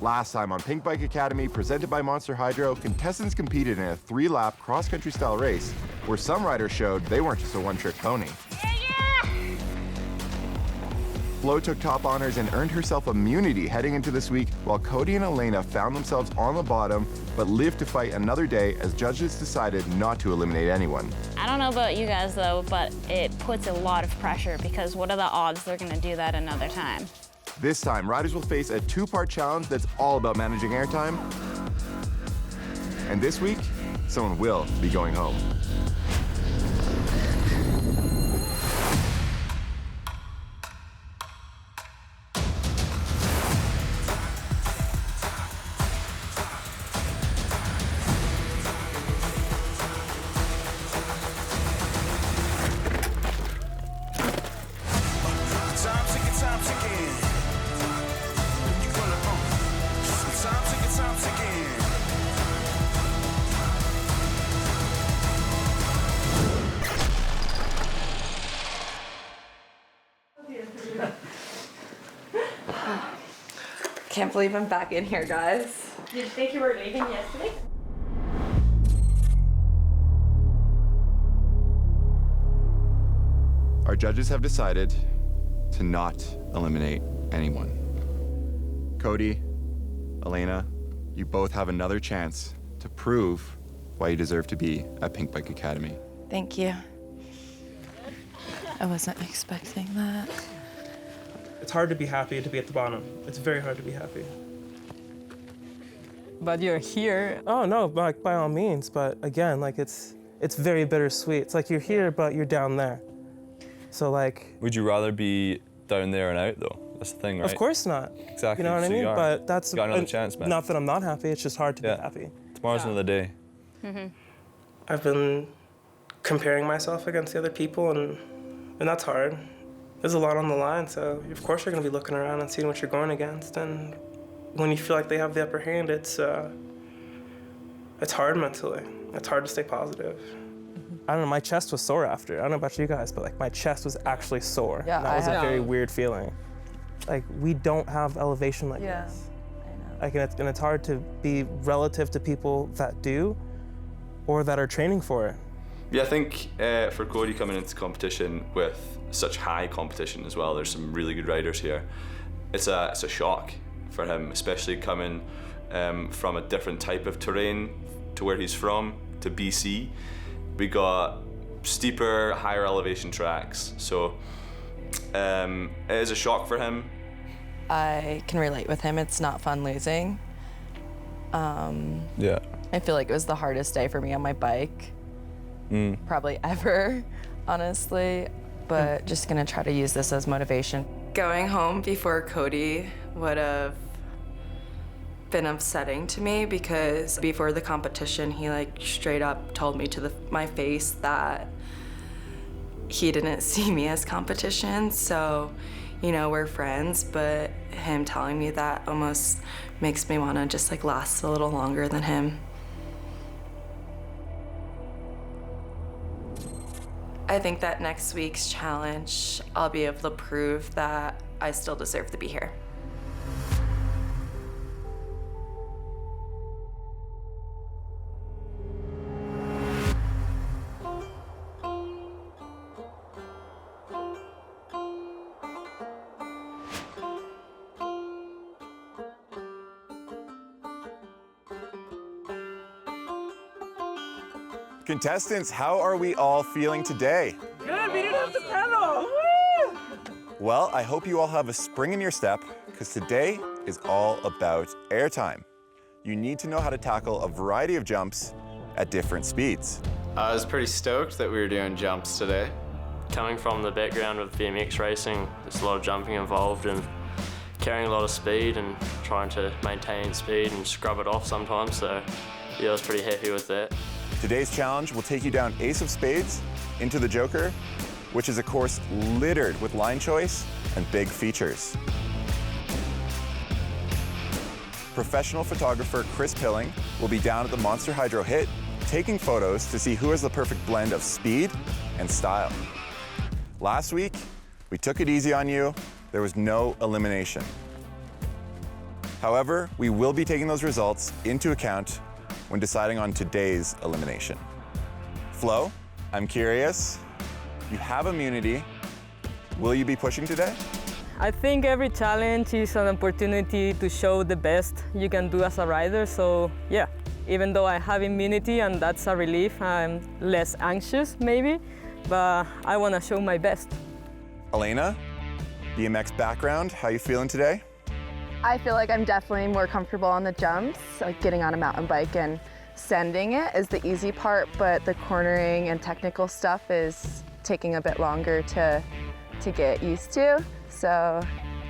Last time on Pinkbike Academy, presented by Monster Hydro, contestants competed in a 3-lap cross-country style race where some riders showed they weren't just a one-trick pony. Flo took top honors and earned herself immunity heading into this week, while Cody and Elena found themselves on the bottom, but lived to fight another day as judges decided not to eliminate anyone. I don't know about you guys though, but it puts a lot of pressure because what are the odds they're gonna do that another time? This time, riders will face a 2-part challenge that's all about managing airtime. And this week, someone will be going home. Can't believe I'm back in here, guys. Did you think you were leaving yesterday? Our judges have decided to not eliminate anyone. Cody, Elena, you both have another chance to prove why you deserve to be at Pinkbike Academy. Thank you. I wasn't expecting that. It's hard to be happy to be at the bottom. It's very hard to be happy. But you're here. Oh no, like by all means, but again, like it's very bittersweet. It's like you're here, but you're down there. So like. Would you rather be down there and out though? That's the thing, right? Of course not. Exactly. You know what I mean? But that's you got another chance, man. Not that I'm not happy. It's just hard to be happy. Tomorrow's another day. Mm-hmm. I've been comparing myself against the other people, and that's hard. There's a lot on the line, so of course you're going to be looking around and seeing what you're going against. And when you feel like they have the upper hand, it's hard mentally. It's hard to stay positive. I don't know, my chest was sore after. I don't know about you guys, but like my chest was actually sore. Yeah, that was a very weird feeling. Like we don't have elevation like this. I know. Like, and it's hard to be relative to people that do, or that are training for it. Yeah, I think for Cody coming into competition with such high competition as well, there's some really good riders here. It's a shock for him, especially coming from a different type of terrain to where he's from, to BC. We got steeper, higher elevation tracks, so it is a shock for him. I can relate with him. It's not fun losing. Yeah. I feel like it was the hardest day for me on my bike. Probably ever, honestly, but just gonna try to use this as motivation. Going home before Cody would have been upsetting to me because before the competition, he like straight up told me to my face that he didn't see me as competition. So, you know, we're friends, but him telling me that almost makes me wanna just like last a little longer than him. I think that next week's challenge, I'll be able to prove that I still deserve to be here. Contestants, how are we all feeling today? Good, we didn't have to pedal. Woo! Well, I hope you all have a spring in your step, because today is all about airtime. You need to know how to tackle a variety of jumps at different speeds. I was pretty stoked that we were doing jumps today. Coming from the background of BMX racing, there's a lot of jumping involved and carrying a lot of speed and trying to maintain speed and scrub it off sometimes, so yeah, I was pretty happy with that. Today's challenge will take you down Ace of Spades into the Joker, which is a course littered with line choice and big features. Professional photographer Chris Pilling will be down at the Monster Hydro Hit, taking photos to see who has the perfect blend of speed and style. Last week, we took it easy on you. There was no elimination. However, we will be taking those results into account when deciding on today's elimination. Flo, I'm curious, you have immunity. Will you be pushing today? I think every challenge is an opportunity to show the best you can do as a rider. So yeah, even though I have immunity and that's a relief, I'm less anxious maybe, but I want to show my best. Elena, BMX background, how you feeling today? I feel like I'm definitely more comfortable on the jumps. Like getting on a mountain bike and sending it is the easy part, but the cornering and technical stuff is taking a bit longer to get used to. So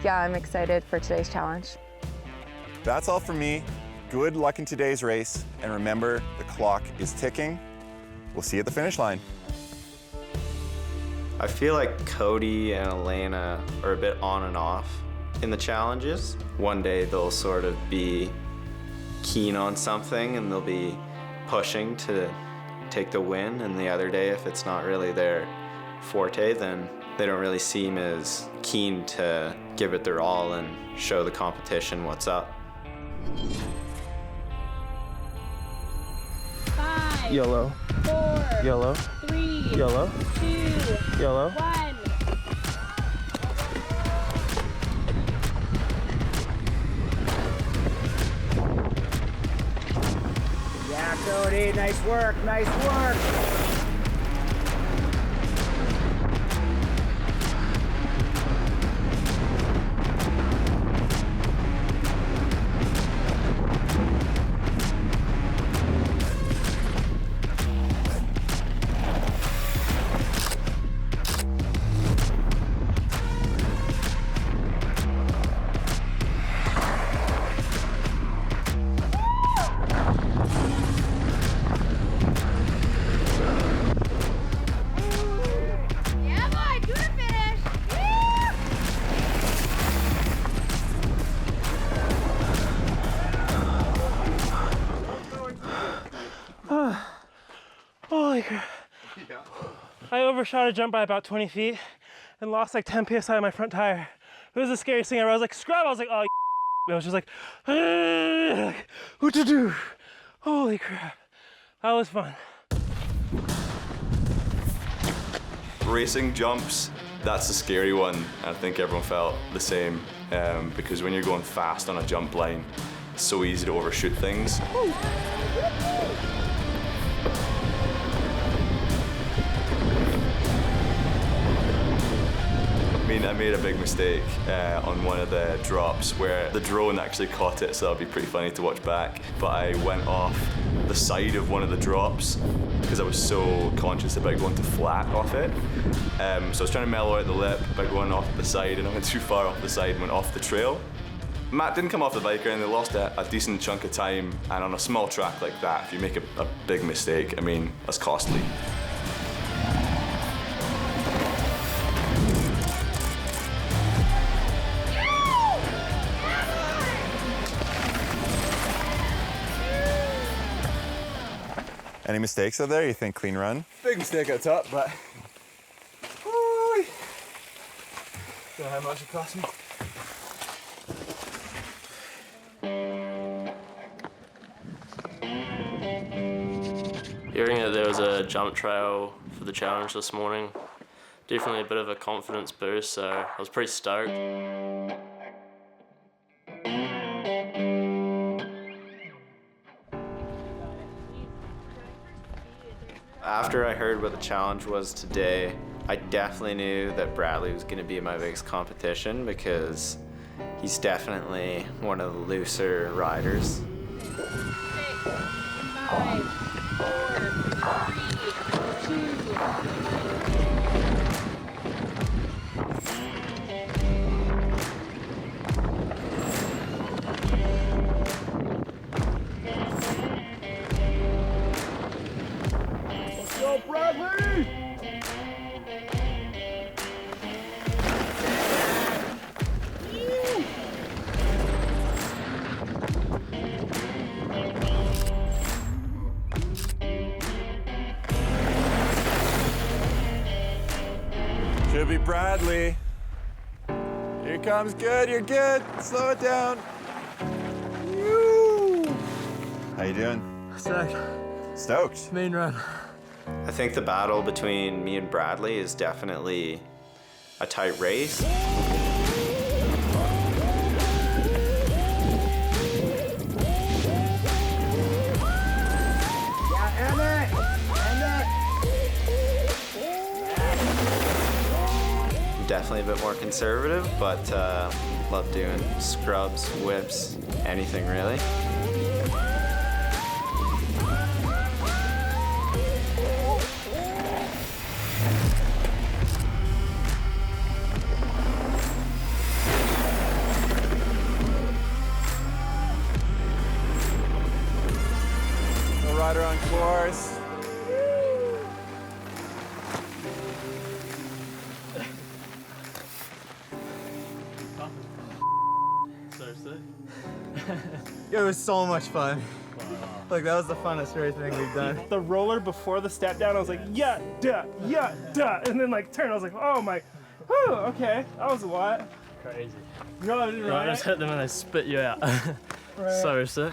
yeah, I'm excited for today's challenge. That's all from me. Good luck in today's race, and remember, the clock is ticking. We'll see you at the finish line. I feel like Cody and Elena are a bit on and off in the challenges. One day they'll sort of be keen on something and they'll be pushing to take the win, and the other day, if it's not really their forte, then they don't really seem as keen to give it their all and show the competition what's up. 5, YOLO. 4, YOLO. 3, YOLO. 2, YOLO. 1. Yeah, Cody, nice work, nice work. Holy crap. Yeah. I overshot a jump by about 20 feet and lost like 10 PSI on my front tire. It was the scariest thing ever. I was like, scrub. I was like, oh, I was just like, what to do? Holy crap. That was fun. Racing jumps, that's the scary one. I think everyone felt the same because when you're going fast on a jump line, it's so easy to overshoot things. I made a big mistake on one of the drops where the drone actually caught it, so that'll be pretty funny to watch back. But I went off the side of one of the drops because I was so conscious about going to flat off it. So I was trying to mellow out the lip by going off the side, and I went too far off the side and went off the trail. Matt didn't come off the bike and they lost a decent chunk of time, and on a small track like that, if you make a big mistake, I mean, that's costly. Any mistakes out there? You think clean run? Big mistake at the top, but don't know how much it cost me. Hearing that there was a jump trail for the challenge this morning, definitely a bit of a confidence boost, so I was pretty stoked. After I heard what the challenge was today, I definitely knew that Bradley was going to be my biggest competition because he's definitely one of the looser riders. 6, 5, 4, 3, 2. Go, Bradley! Should be Bradley. Here comes good, you're good. Slow it down. you doing? Sick. Stoked. Main run. I think the battle between me and Bradley is definitely a tight race. Definitely a bit more conservative, but love doing scrubs, whips, anything really. No rider on course. It was so much fun. Like, that was the funnest race thing we've done. The roller before the step down, I was like, yeah, duh, and then like turn, I was like, oh my, whew, okay, that was a lot. Crazy. No, I didn't I just hit them and they spit you out. Right. So sick.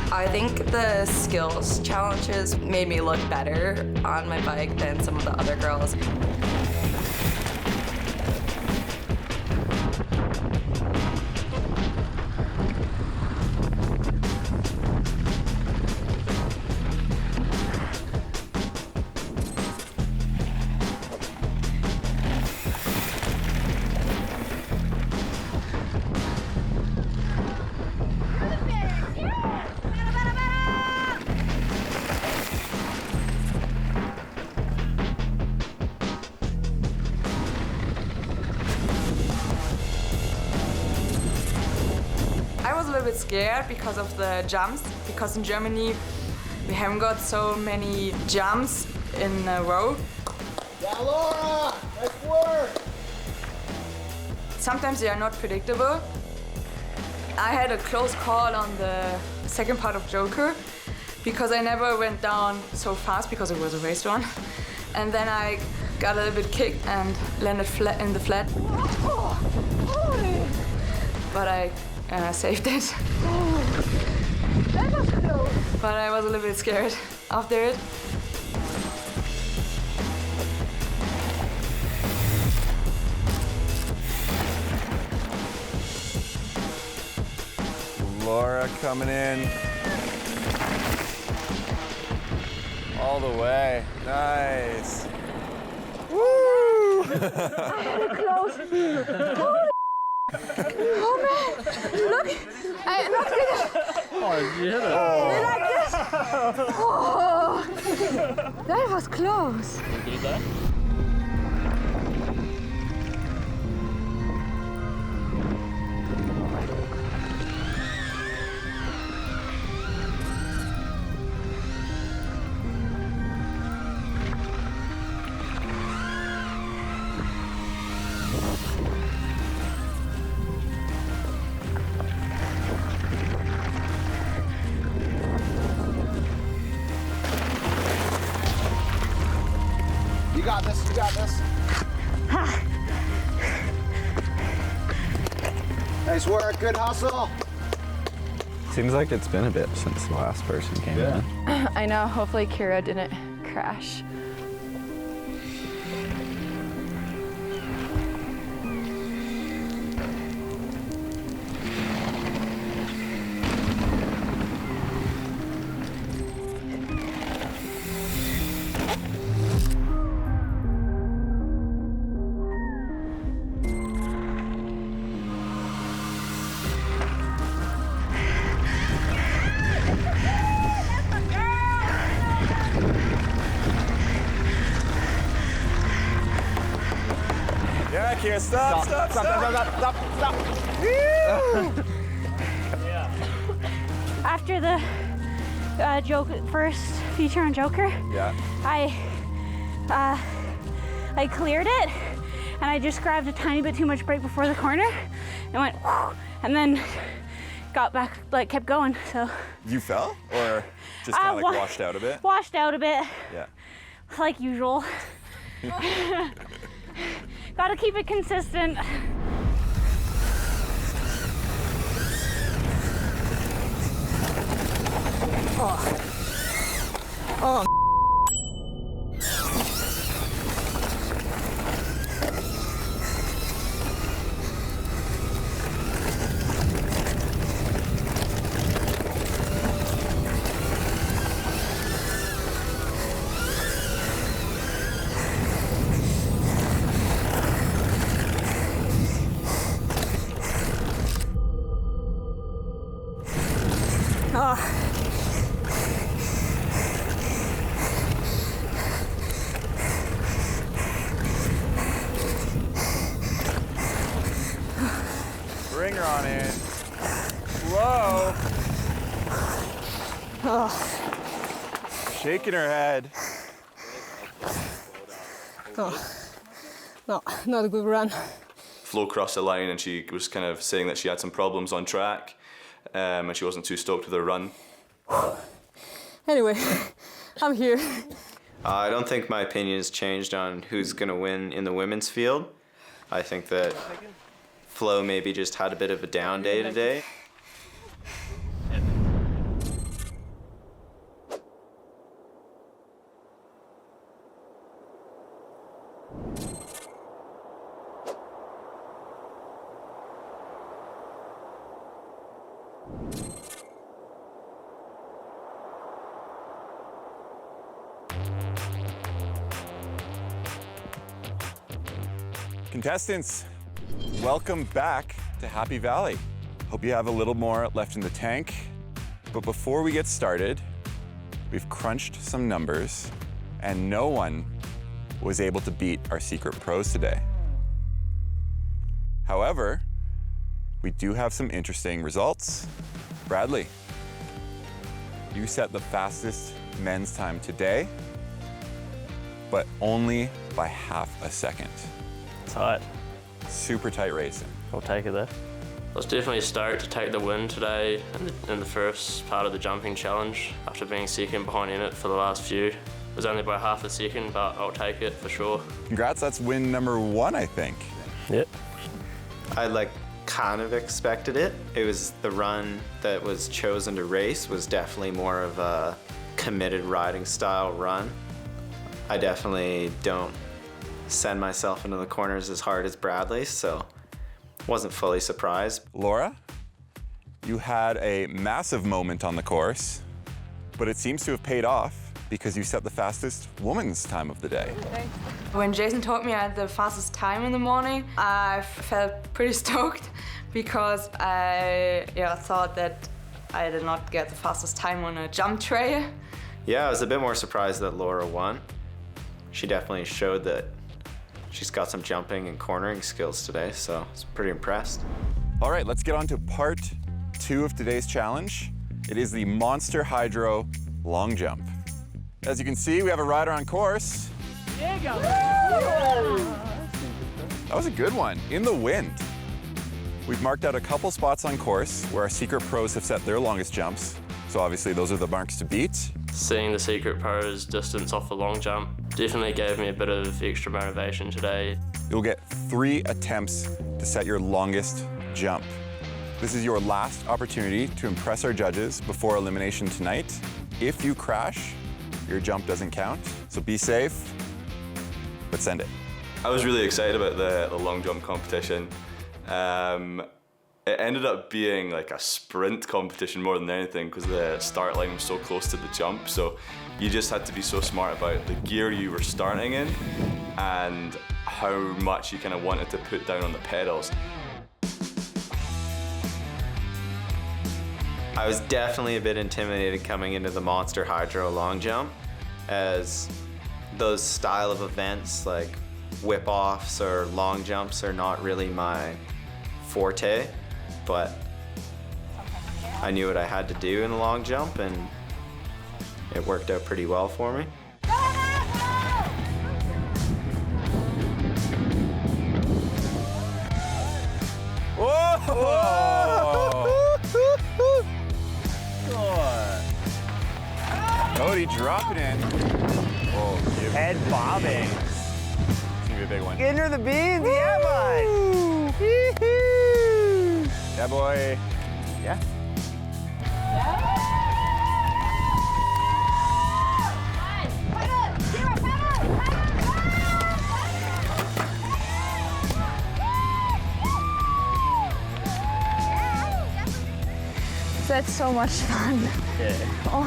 I think the skills challenges made me look better on my bike than some of the other girls. I was a little bit scared because of the jumps, because in Germany we haven't got so many jumps in a row. Yeah, Laura! Nice work! Sometimes they are not predictable. I had a close call on the second part of Joker because I never went down so fast because it was a race run. And then I got a little bit kicked and landed flat in the flat. But I saved it. That was close. But I was a little bit scared after it. Laura coming in. All the way. Nice. Woo! Close. Oh man! Look! Look at it! Oh, you hit it. You like this? Oh! That was close. Did you that? You got this, you got this. Nice work, good hustle. Seems like it's been a bit since the last person came in. I know, hopefully Kira didn't crash. Yeah, Kira, stop. After the first feature on Joker, Yeah. I cleared it, and I just grabbed a tiny bit too much brake before the corner, and went, whew, and then got back, like kept going, so. You fell, or just kind of like washed out a bit? Washed out a bit. Yeah. Like usual. Gotta keep it consistent. Oh. Bring her on in. Slow. Shaking her head. No, not a good run. Flo crossed the line and she was kind of saying that she had some problems on track and she wasn't too stoked with her run. Anyway, I'm here. I don't think my opinion has changed on who's going to win in the women's field. I think that Flo maybe just had a bit of a down day today. Contestants, welcome back to Happy Valley. Hope you have a little more left in the tank. But before we get started, we've crunched some numbers and no one was able to beat our secret pros today. However, we do have some interesting results. Bradley, you set the fastest men's time today, but only by half a second. Tight. Super tight racing. I'll take it there. I was definitely stoked to take the win today in the first part of the jumping challenge after being second behind Emmett for the last few. It was only by half a second, but I'll take it for sure. Congrats, that's win number 1, I think. Yep. I kind of expected it. It was the run that was chosen to race was definitely more of a committed riding style run. I definitely don't send myself into the corners as hard as Bradley, so wasn't fully surprised. Laura, you had a massive moment on the course, but it seems to have paid off because you set the fastest woman's time of the day. When Jason told me I had the fastest time in the morning, I felt pretty stoked because I thought that I did not get the fastest time on a jump tray. Yeah, I was a bit more surprised that Laura won. She definitely showed that she's got some jumping and cornering skills today, so I was pretty impressed. All right, let's get on to part 2 of today's challenge. It is the Monster Hydro long jump. As you can see, we have a rider on course. There you go. That was a good one, in the wind. We've marked out a couple spots on course where our secret pros have set their longest jumps. So obviously those are the marks to beat. Seeing the secret pros distance off the long jump definitely gave me a bit of extra motivation today. You'll get 3 attempts to set your longest jump. This is your last opportunity to impress our judges before elimination tonight. If you crash, your jump doesn't count, so be safe, but send it. I was really excited about the long jump competition. It ended up being like a sprint competition more than anything because the start line was so close to the jump. So you just had to be so smart about the gear you were starting in and how much you kind of wanted to put down on the pedals. I was definitely a bit intimidated coming into the Monster Hydro long jump, as those style of events like whip-offs or long jumps are not really my forte, but I knew what I had to do in the long jump and it worked out pretty well for me. Whoa! dropping in. Whoa, Head bobbing. It's gonna be a big one. Enter the beans, yeah, bud. Yeah, boy. Yeah. That's so much fun. Yeah. Oh,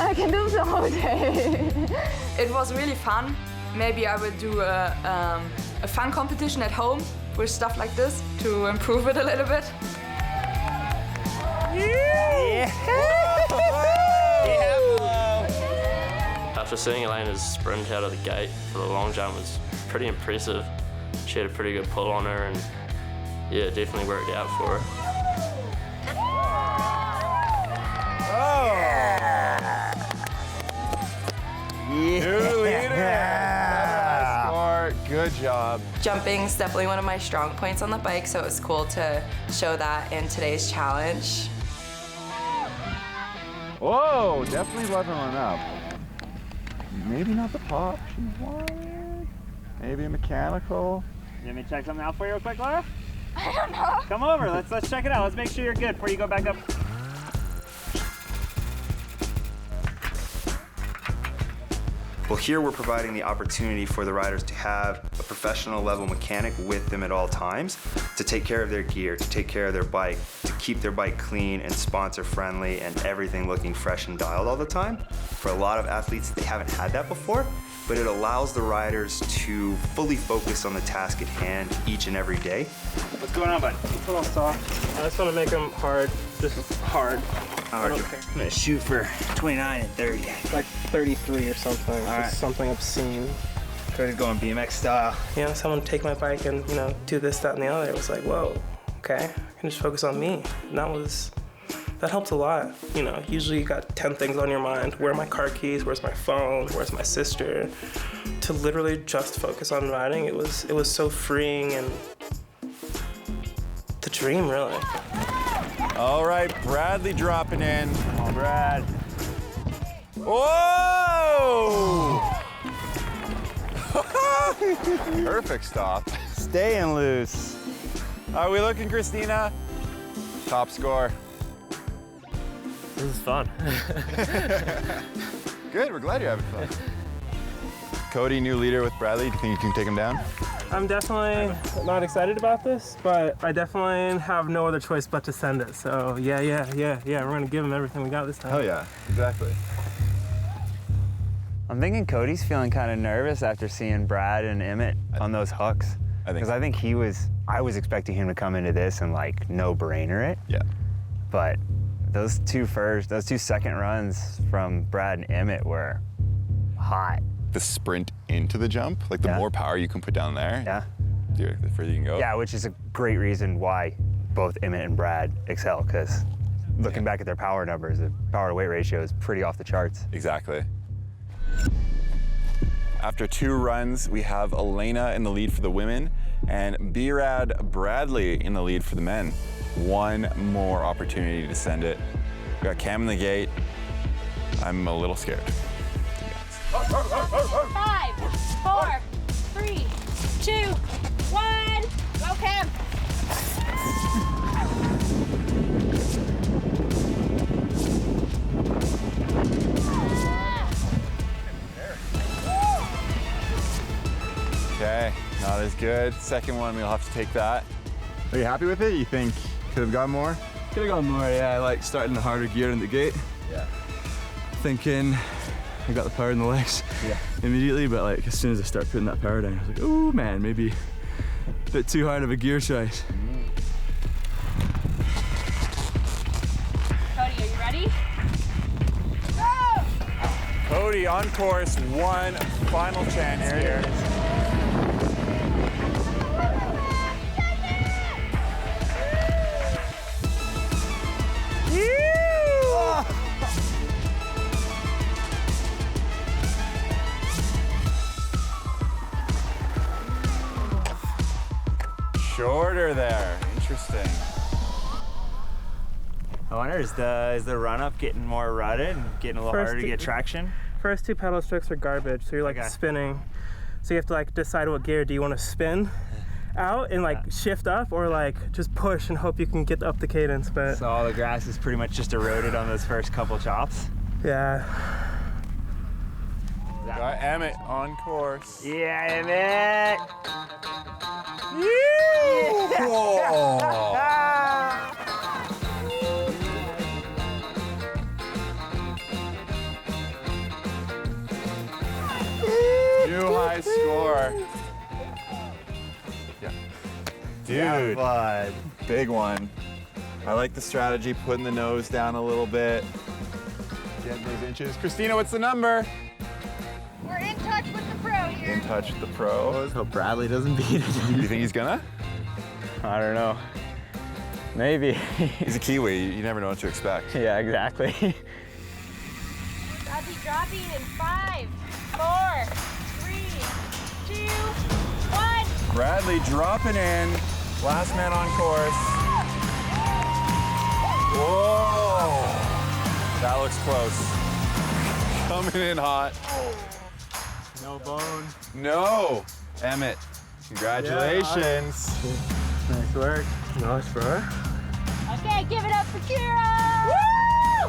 I can do the whole day. It was really fun. Maybe I would do a fun competition at home with stuff like this to improve it a little bit. After seeing Elena's sprint out of the gate for the long jump was pretty impressive. She had a pretty good pull on her and yeah, it definitely worked out for her. New leader. Score. Good job. Jumping is definitely one of my strong points on the bike, so it was cool to show that in today's challenge. Whoa, definitely leveling up. Maybe not the pop she wanted. Maybe a mechanical. Let me check something out for you real quick, Laura. I don't know. Come over, let's check it out. Let's make sure you're good before you go back up. Well, here we're providing the opportunity for the riders to have a professional level mechanic with them at all times to take care of their gear, to take care of their bike, to keep their bike clean and sponsor friendly and everything looking fresh and dialed all the time. For a lot of athletes, they haven't had that before, but it allows the riders to fully focus on the task at hand each and every day. What's going on, bud? It's a little soft. I just want to make them hard, just hard. I'm gonna shoot for 29 and 30. Like 33 or something. All right. Just something obscene. Cody's going BMX style. You know, someone take my bike and, you know, do this, that, and the other. It was like, whoa, okay, I can just focus on me. And that helped a lot. You know, usually you got 10 things on your mind. Where are my car keys? Where's my phone? Where's my sister? To literally just focus on riding, it was so freeing and the dream, really. All right, Bradley dropping in. Come on, Brad. Whoa! Perfect stop. Staying loose. How are we looking, Christina? Top score. This is fun. Good, we're glad you're having fun. Cody, new leader with Bradley. Do you think you can take him down? I'm definitely not excited about this, but I definitely have no other choice but to send it. So yeah, we're gonna give him everything we got this time. Hell yeah, exactly. I'm thinking Cody's feeling kind of nervous after seeing Brad and Emmett on those hooks. Because I think I was expecting him to come into this and like no-brainer it. Yeah. But those two second runs from Brad and Emmett were hot. The sprint into the jump, like the more power you can put down there, the further you can go. Yeah, which is a great reason why both Emmett and Brad excel, because looking back at their power numbers, the power to weight ratio is pretty off the charts. Exactly. After 2 runs, we have Elena in the lead for the women and B-Rad Bradley in the lead for the men. One more opportunity to send it. We got Cam in the gate. I'm a little scared. 5, 4, 3, 2, 1. Go, Cam. Okay, not as good. Second one, we'll have to take that. Are you happy with it? You think could have gone more? Could have gone more, yeah. I like starting the harder gear in the gate. Yeah. Thinking I got the power in the legs immediately, but like as soon as I start putting that power down, I was like, oh man, maybe a bit too hard of a gear choice. Cody, are you ready? Go! Cody on course, one final chance here. Shorter there, interesting. I wonder, is the run-up getting more rutted and getting a little harder to get traction? First 2 pedal strokes are garbage, so you're like spinning. So you have to like decide what gear. Do you want to spin out and like shift up, or like just push and hope you can get up the cadence? But so all the grass is pretty much just eroded on those first couple chops? Yeah. Got Emmett on course. Yeah, Emmett! New high score. Yeah. Dude, big one. I like the strategy, putting the nose down a little bit. Getting those inches. Christina, what's the number? We're in touch with the pro here. In touch with the pro. Let's hope Bradley doesn't beat it. You think he's gonna? I don't know. Maybe. He's a Kiwi. You never know what to expect. Yeah, exactly. Bradley dropping in 5, 4, 3, 2, 1. Bradley dropping in. Last man on course. Whoa! That looks close. Coming in hot. No bone. No! Emmett, congratulations. Yeah, nice work. Nice, bro. Okay, give it up for Kira! Woo!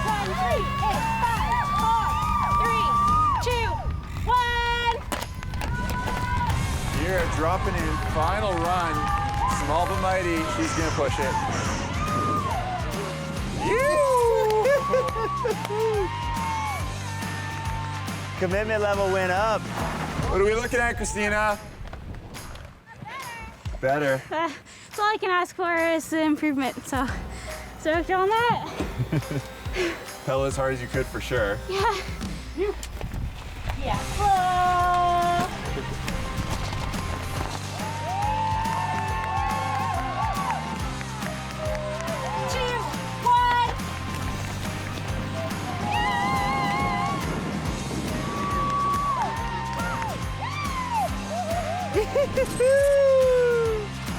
1, 3, 8, 5, 4, 3, 2, 1. Kira dropping in, final run. Small but mighty, she's gonna push it. Commitment level went up. What are we looking at, Christina? Better. That's all I can ask for is the improvement. So, stoked on that. Pedal as hard as you could for sure. Yeah. Yeah. Whoa.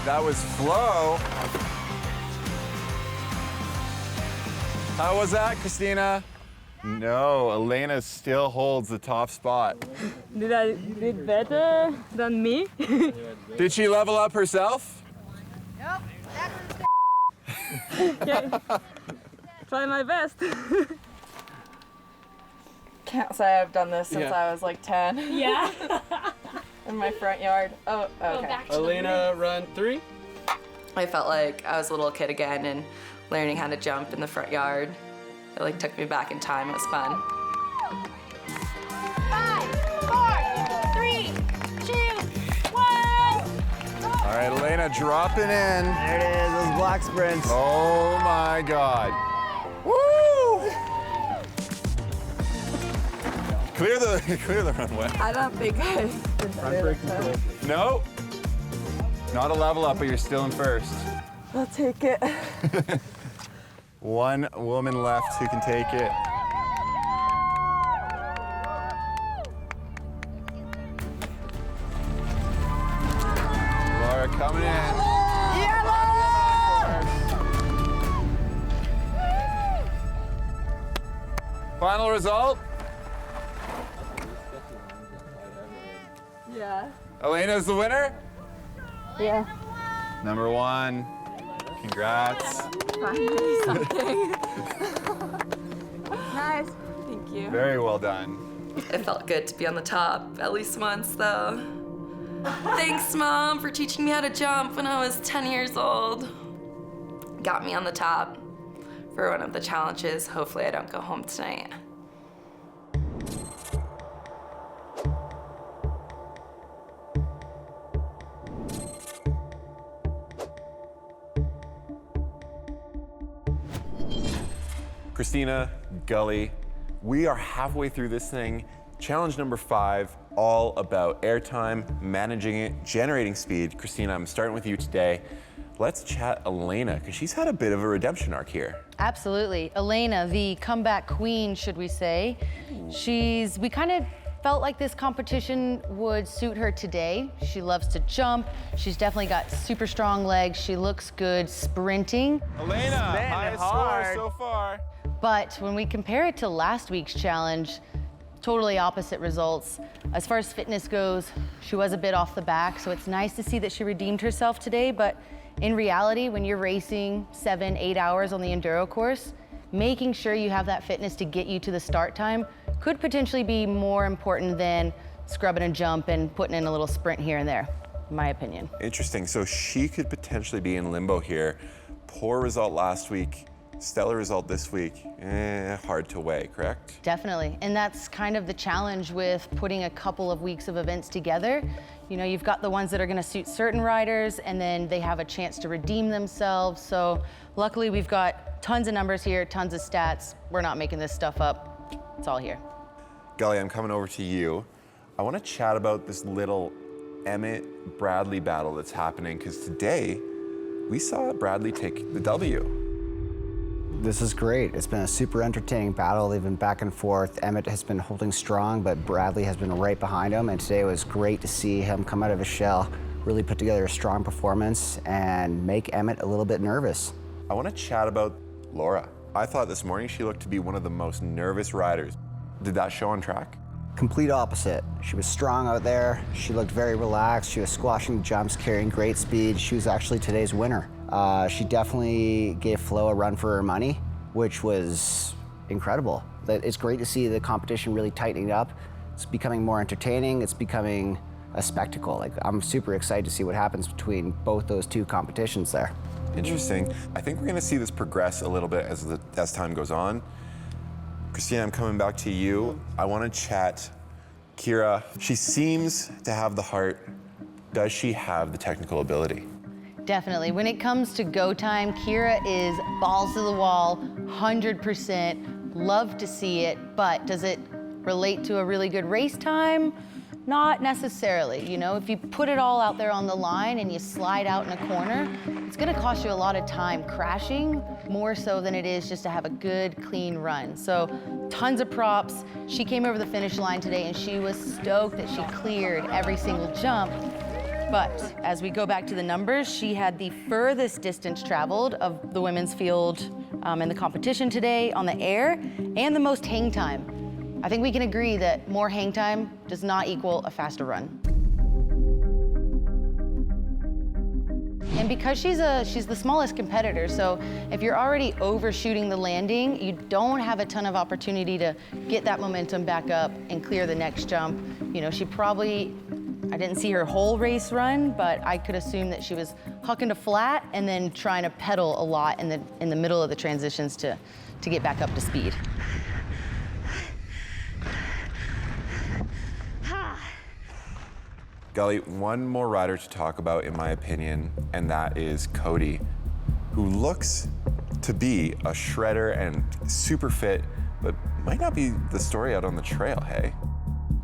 That was Flo. How was that, Christina? No, Elena still holds the top spot. Did I did better than me? Did she level up herself? Nope. Okay. Try my best. Can't say I've done this since I was like 10. Yeah. In my front yard. Oh, okay. Elena, run 3. I felt like I was a little kid again and learning how to jump in the front yard. It like took me back in time. It was fun. 5, 4, 3, 2, 1. All right, Elena dropping in. There it is, those block sprints. Oh my God. Woo! Clear the runway. I don't think I did better than that. No. Not a level up, but you're still in first. I'll take it. One woman left who can take it. Laura coming in. Yeah, Final result? Yeah. Elena's the winner? Yeah. Number 1. Congrats. Finally something. nice. Thank you. Very well done. It felt good to be on the top, at least once though. Thanks, Mom, for teaching me how to jump when I was 10 years old. Got me on the top for one of the challenges. Hopefully I don't go home tonight. Christina, Gully, we are halfway through this thing. Challenge number 5, all about airtime, managing it, generating speed. Christina, I'm starting with you today. Let's chat Elena, because she's had a bit of a redemption arc here. Absolutely. Elena, the comeback queen, should we say. We kind of felt like this competition would suit her today. She loves to jump. She's definitely got super strong legs. She looks good sprinting. Elena, highest score so far. But when we compare it to last week's challenge, totally opposite results. As far as fitness goes, she was a bit off the back, so it's nice to see that she redeemed herself today, but in reality, when you're racing 7-8 hours on the enduro course, making sure you have that fitness to get you to the start time could potentially be more important than scrubbing a jump and putting in a little sprint here and there, in my opinion. Interesting, so she could potentially be in limbo here. Poor result last week, stellar result this week. Hard to weigh, correct? Definitely, and that's kind of the challenge with putting a couple of weeks of events together. You know, you've got the ones that are gonna suit certain riders, and then they have a chance to redeem themselves. So luckily we've got tons of numbers here, tons of stats. We're not making this stuff up, it's all here. Gully, I'm coming over to you. I wanna chat about this little Emmett-Bradley battle that's happening, because today we saw Bradley take the W. This is great. It's been a super entertaining battle. They've been back and forth. Emmett has been holding strong, but Bradley has been right behind him. And today it was great to see him come out of his shell, really put together a strong performance and make Emmett a little bit nervous. I want to chat about Laura. I thought this morning she looked to be one of the most nervous riders. Did that show on track? Complete opposite. She was strong out there. She looked very relaxed. She was squashing jumps, carrying great speed. She was actually today's winner. She definitely gave Flo a run for her money, which was incredible. It's great to see the competition really tightening up. It's becoming more entertaining. It's becoming a spectacle. Like, I'm super excited to see what happens between both those two competitions there. Interesting. I think we're going to see this progress a little bit as time goes on. Christina, I'm coming back to you. I want to chat Kira. She seems to have the heart. Does she have the technical ability? Definitely. When it comes to go time, Kira is balls to the wall, 100%. Love to see it, but does it relate to a really good race time? Not necessarily. You know, if you put it all out there on the line and you slide out in a corner, it's gonna cost you a lot of time crashing, more so than it is just to have a good, clean run. So tons of props. She came over the finish line today and she was stoked that she cleared every single jump. But as we go back to the numbers, she had the furthest distance traveled of the women's field in the competition today on the air, and the most hang time. I think we can agree that more hang time does not equal a faster run. And because she's the smallest competitor, so if you're already overshooting the landing, you don't have a ton of opportunity to get that momentum back up and clear the next jump. You know, she probably, I didn't see her whole race run, but I could assume that she was hucking to flat and then trying to pedal a lot in the middle of the transitions to get back up to speed. Gully, one more rider to talk about, in my opinion, and that is Cody, who looks to be a shredder and super fit, but might not be the story out on the trail, hey?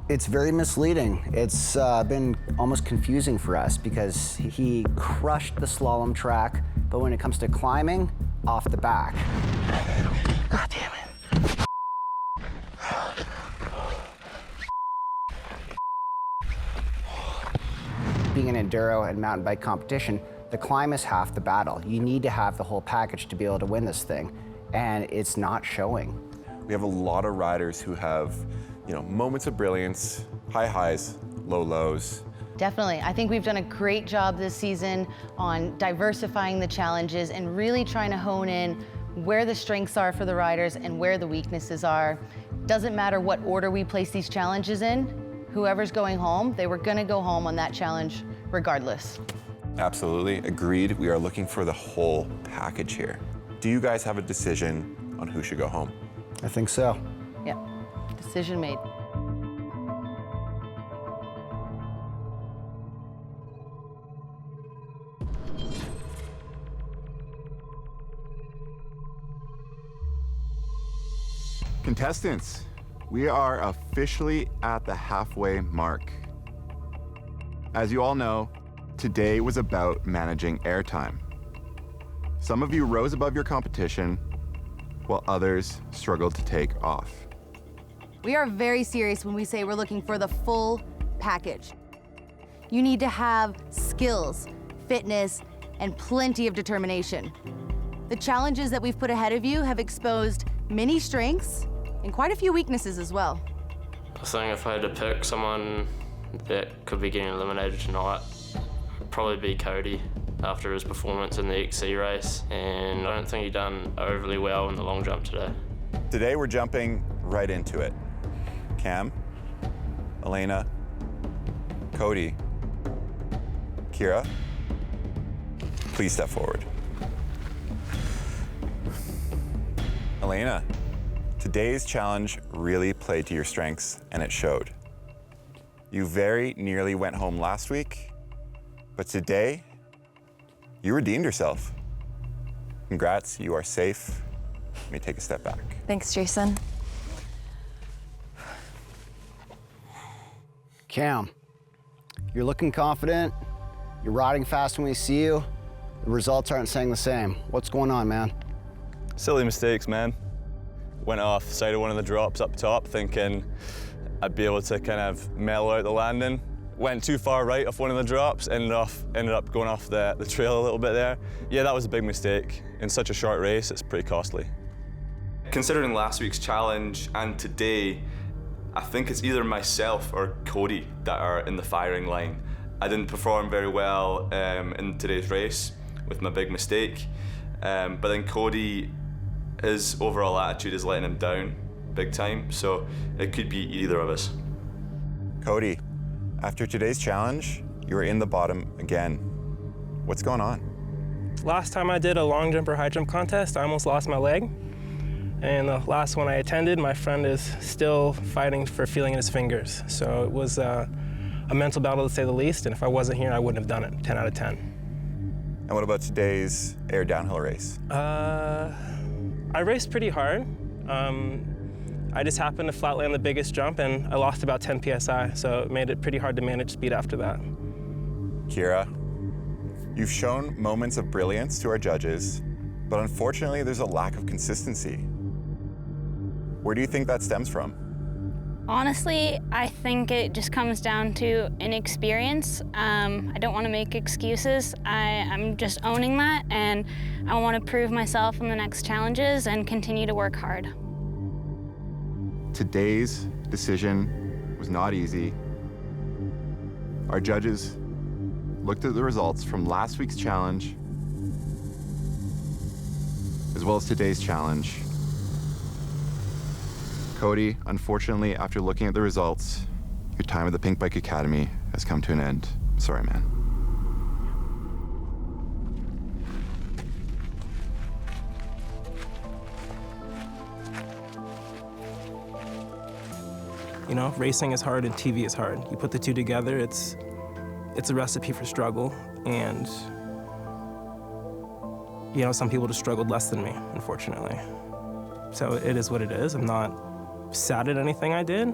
It's very misleading. It's been almost confusing for us because he crushed the slalom track, but when it comes to climbing, off the back. God damn it. Being an enduro and mountain bike competition, the climb is half the battle. You need to have the whole package to be able to win this thing, and it's not showing. We have a lot of riders who have, you know, moments of brilliance, high highs, low lows. Definitely. I think we've done a great job this season on diversifying the challenges and really trying to hone in where the strengths are for the riders and where the weaknesses are. Doesn't matter what order we place these challenges in, whoever's going home, they were gonna go home on that challenge regardless. Absolutely, agreed. We are looking for the whole package here. Do you guys have a decision on who should go home? I think so. Yeah, decision made. Contestants, we are officially at the halfway mark. As you all know, today was about managing airtime. Some of you rose above your competition, while others struggled to take off. We are very serious when we say we're looking for the full package. You need to have skills, fitness, and plenty of determination. The challenges that we've put ahead of you have exposed many strengths and quite a few weaknesses as well. I think if I had to pick someone that could be getting eliminated tonight, it'd probably be Cody after his performance in the XC race, and I don't think he done overly well in the long jump today. Today we're jumping right into it. Cam, Elena, Cody, Kira, please step forward. Elena, today's challenge really played to your strengths, and it showed. You very nearly went home last week, but today, you redeemed yourself. Congrats, you are safe. Let me take a step back. Thanks, Jason. Cam, you're looking confident. You're riding fast when we see you. The results aren't saying the same. What's going on, man? Silly mistakes, man. Went off the side of one of the drops up top thinking I'd be able to kind of mellow out the landing. Went too far right off one of the drops, ended up going off the trail a little bit there. Yeah, that was a big mistake. In such a short race, it's pretty costly. Considering last week's challenge and today, I think it's either myself or Cody that are in the firing line. I didn't perform very well in today's race with my big mistake, but then Cody, his overall attitude is letting him down big time, so it could be either of us. Cody, after today's challenge, you were in the bottom again. What's going on? Last time I did a long jump or high jump contest, I almost lost my leg. And the last one I attended, my friend is still fighting for feeling in his fingers. So it was a mental battle to say the least, and if I wasn't here, I wouldn't have done it, 10 out of 10. And what about today's air downhill race? I raced pretty hard. I just happened to flatland the biggest jump, and I lost about 10 PSI, so it made it pretty hard to manage speed after that. Kira, you've shown moments of brilliance to our judges, but unfortunately there's a lack of consistency. Where do you think that stems from? Honestly, I think it just comes down to inexperience. I don't want to make excuses. I'm just owning that, and I want to prove myself in the next challenges and continue to work hard. Today's decision was not easy. Our judges looked at the results from last week's challenge, as well as today's challenge. Cody, unfortunately, after looking at the results, your time at the Pinkbike Academy has come to an end. Sorry, man. You know, racing is hard and TV is hard. You put the two together, it's a recipe for struggle. And, you know, some people just struggled less than me, unfortunately. So it is what it is. I'm not sad at anything I did.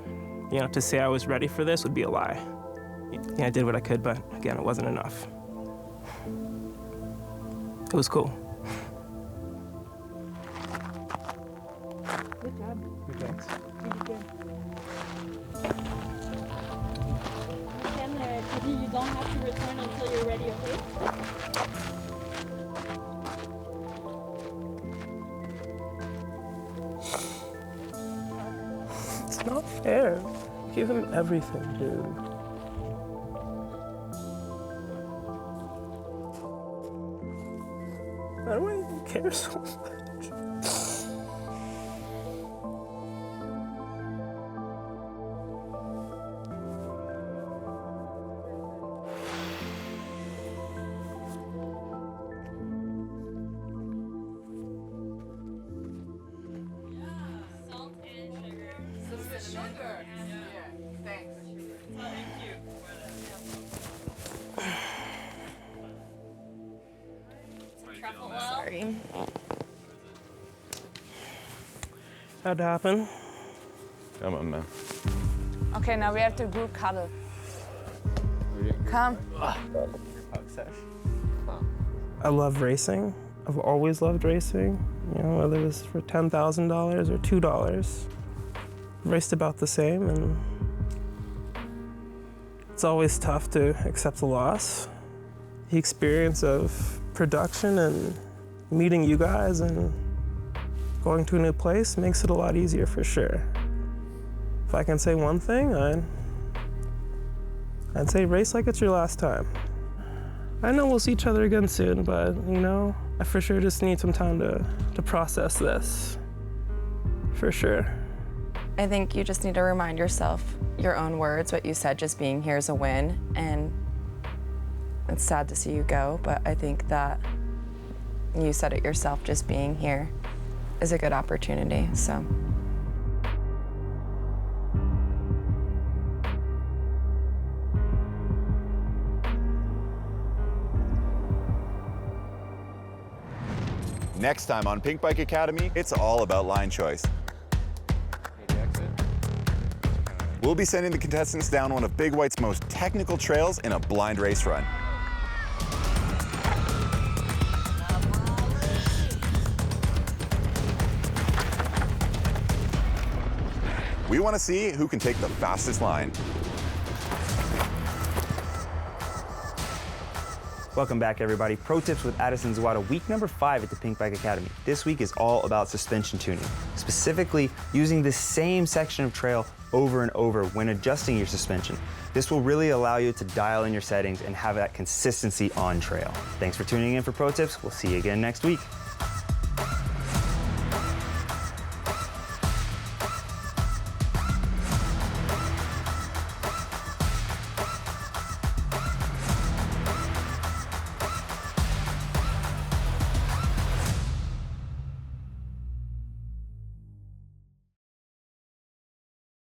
You know, to say I was ready for this would be a lie. Yeah, I did what I could, but again, it wasn't enough. It was cool. Good job. Thanks. Stand there, Cody. You don't have to return until you're ready, okay? It's not fair. Give him everything, dude. Why do I even care so much? Sorry. How'd it happen? Come on, man. Okay, now we have to group cuddle. Come. I love racing. I've always loved racing. You know, whether it was for $10,000 or $2. raced about the same, and it's always tough to accept a loss. The experience of production and meeting you guys and going to a new place makes it a lot easier for sure. If I can say one thing, I'd say race like it's your last time. I know we'll see each other again soon, but you know, I for sure just need some time to process this, for sure. I think you just need to remind yourself your own words, what you said, just being here is a win, and it's sad to see you go, but I think that you said it yourself, just being here is a good opportunity, so. Next time on Pinkbike Academy, it's all about line choice. We'll be sending the contestants down one of Big White's most technical trails in a blind race run. We want to see who can take the fastest line. Welcome back, everybody. Pro Tips with Addison Zawada, week number 5 at the Pinkbike Academy. This week is all about suspension tuning, specifically using the same section of trail over and over when adjusting your suspension. This will really allow you to dial in your settings and have that consistency on trail. Thanks for tuning in for Pro Tips. We'll see you again next week.